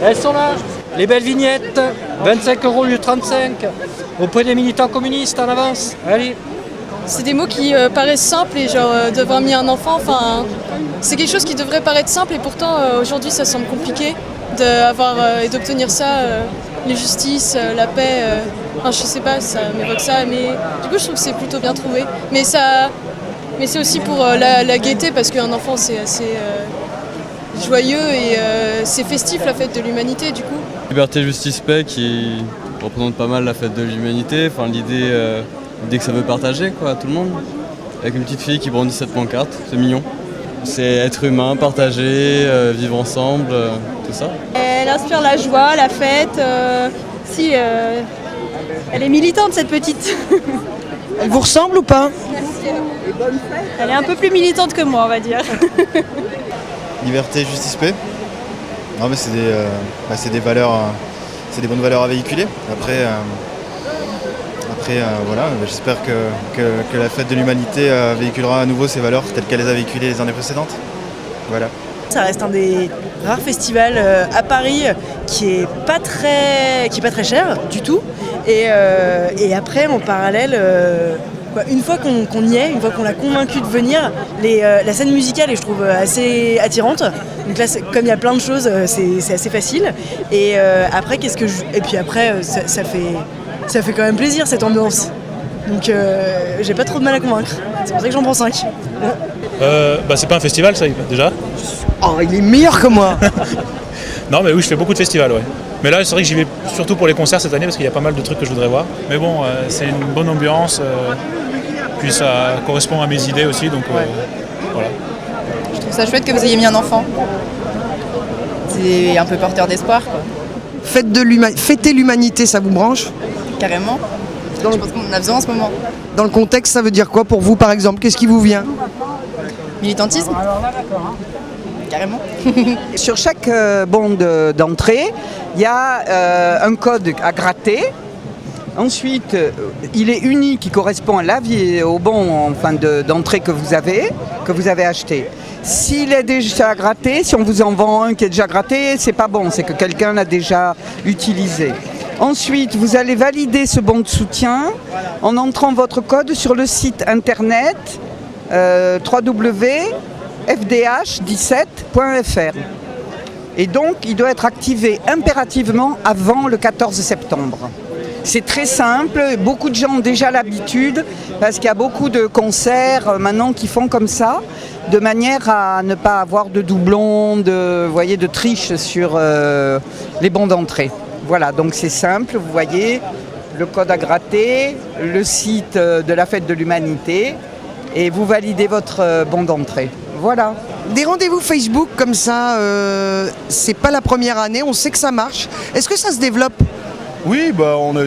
Elles sont là, les belles vignettes, 25 € au lieu de 35, auprès des militants communistes en avance. Allez. C'est des mots qui paraissent simples et genre d'avoir mis un enfant, enfin c'est quelque chose qui devrait paraître simple et pourtant aujourd'hui ça semble compliqué d'avoir et d'obtenir ça, les justices, la paix, enfin je sais pas, ça m'évoque ça, mais du coup je trouve que c'est plutôt bien trouvé. Mais c'est aussi pour la gaieté parce qu'un enfant c'est assez joyeux et c'est festif la fête de l'humanité du coup. Liberté, justice, paix qui représente pas mal la fête de l'humanité, enfin l'idée que ça veut partager quoi, à tout le monde. Avec une petite fille qui brandit cette pancarte, c'est mignon. C'est être humain, partager, vivre ensemble, tout ça. Elle inspire la joie, la fête. Elle est militante cette petite. Elle vous ressemble ou pas? Elle est un peu plus militante que moi on va dire. Liberté, justice, paix. Non mais c'est des valeurs, c'est des bonnes valeurs à véhiculer. Après voilà, j'espère que la fête de l'humanité véhiculera à nouveau ces valeurs telles qu'elle les a véhiculées les années précédentes. Voilà. Ça reste un des rares festivals à Paris qui est pas très cher du tout. Et après, en parallèle, une fois qu'on y est, une fois qu'on l'a convaincu de venir, la scène musicale est, je trouve, assez attirante. Donc là, comme il y a plein de choses, c'est assez facile. Et après, ça fait quand même plaisir cette ambiance. Donc j'ai pas trop de mal à convaincre. C'est pour ça que j'en prends 5. C'est pas un festival ça déjà. Oh, il est meilleur que moi. Non mais oui, je fais beaucoup de festivals, ouais. Mais là c'est vrai que j'y vais surtout pour les concerts cette année parce qu'il y a pas mal de trucs que je voudrais voir. Mais bon, c'est une bonne ambiance, puis ça correspond à mes idées aussi, donc voilà. Je trouve ça chouette que vous ayez mis un enfant. C'est un peu porteur d'espoir, quoi. Fêter l'humanité, ça vous branche? Carrément. Je pense qu'on en a besoin en ce moment. Dans le contexte, ça veut dire quoi pour vous, par exemple? Qu'est-ce qui vous vient? Militantisme. Carrément. Sur chaque bon d'entrée, il y a un code à gratter. Ensuite, il est unique, qui correspond au bon d'entrée que vous avez acheté. S'il est déjà gratté, si on vous en vend un qui est déjà gratté, c'est pas bon, c'est que quelqu'un l'a déjà utilisé. Ensuite, vous allez valider ce bon de soutien en entrant votre code sur le site internet www.fdh17.fr. Et donc, il doit être activé impérativement avant le 14 septembre. C'est très simple, beaucoup de gens ont déjà l'habitude parce qu'il y a beaucoup de concerts maintenant qui font comme ça, de manière à ne pas avoir de doublons, de triche sur les bons d'entrée. Voilà, donc c'est simple, vous voyez, le code à gratter, le site de la fête de l'humanité et vous validez votre bon d'entrée. Voilà. Des rendez-vous Facebook comme ça, c'est pas la première année, on sait que ça marche. Est-ce que ça se développe? Oui,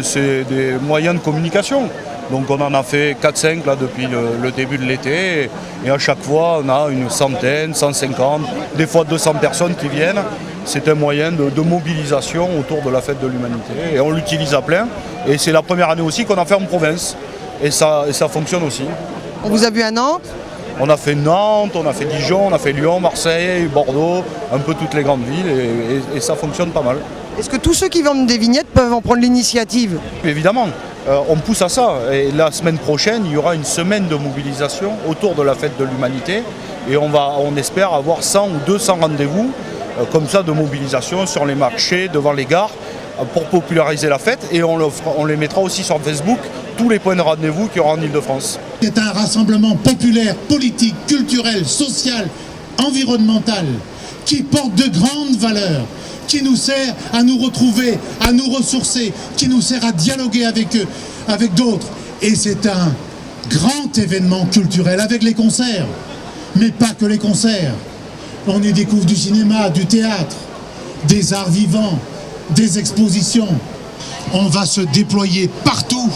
c'est des moyens de communication. Donc on en a fait 4-5 là, depuis le début de l'été. Et à chaque fois, on a une centaine, 150, des fois 200 personnes qui viennent. C'est un moyen de mobilisation autour de la fête de l'humanité. Et on l'utilise à plein. Et c'est la première année aussi qu'on a fait en province. Et ça fonctionne aussi. On vous a vu à Nantes? On a fait Nantes, on a fait Dijon, on a fait Lyon, Marseille, Bordeaux, un peu toutes les grandes villes. Et ça fonctionne pas mal. Est-ce que tous ceux qui vendent des vignettes peuvent en prendre l'initiative? Évidemment, on pousse à ça. Et la semaine prochaine, il y aura une semaine de mobilisation autour de la fête de l'humanité. Et on espère avoir 100 ou 200 rendez-vous comme ça de mobilisation sur les marchés, devant les gares, pour populariser la fête. Et on les mettra aussi sur Facebook, tous les points de rendez-vous qu'il y aura en Ile-de-France. C'est un rassemblement populaire, politique, culturel, social, environnemental, qui porte de grandes valeurs, qui nous sert à nous retrouver, à nous ressourcer, qui nous sert à dialoguer avec d'autres. Et c'est un grand événement culturel avec les concerts, mais pas que les concerts. On y découvre du cinéma, du théâtre, des arts vivants, des expositions. On va se déployer partout,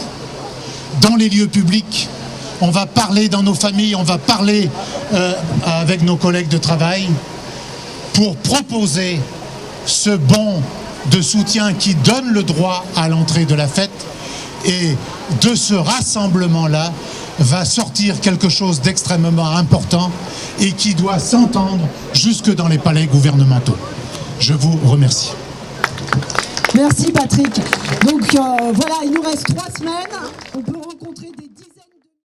dans les lieux publics. On va parler dans nos familles, on va parler avec nos collègues de travail pour proposer ce bon de soutien qui donne le droit à l'entrée de la fête. Et de ce rassemblement-là va sortir quelque chose d'extrêmement important et qui doit s'entendre jusque dans les palais gouvernementaux. Je vous remercie. Merci Patrick. Donc voilà, il nous reste 3 semaines.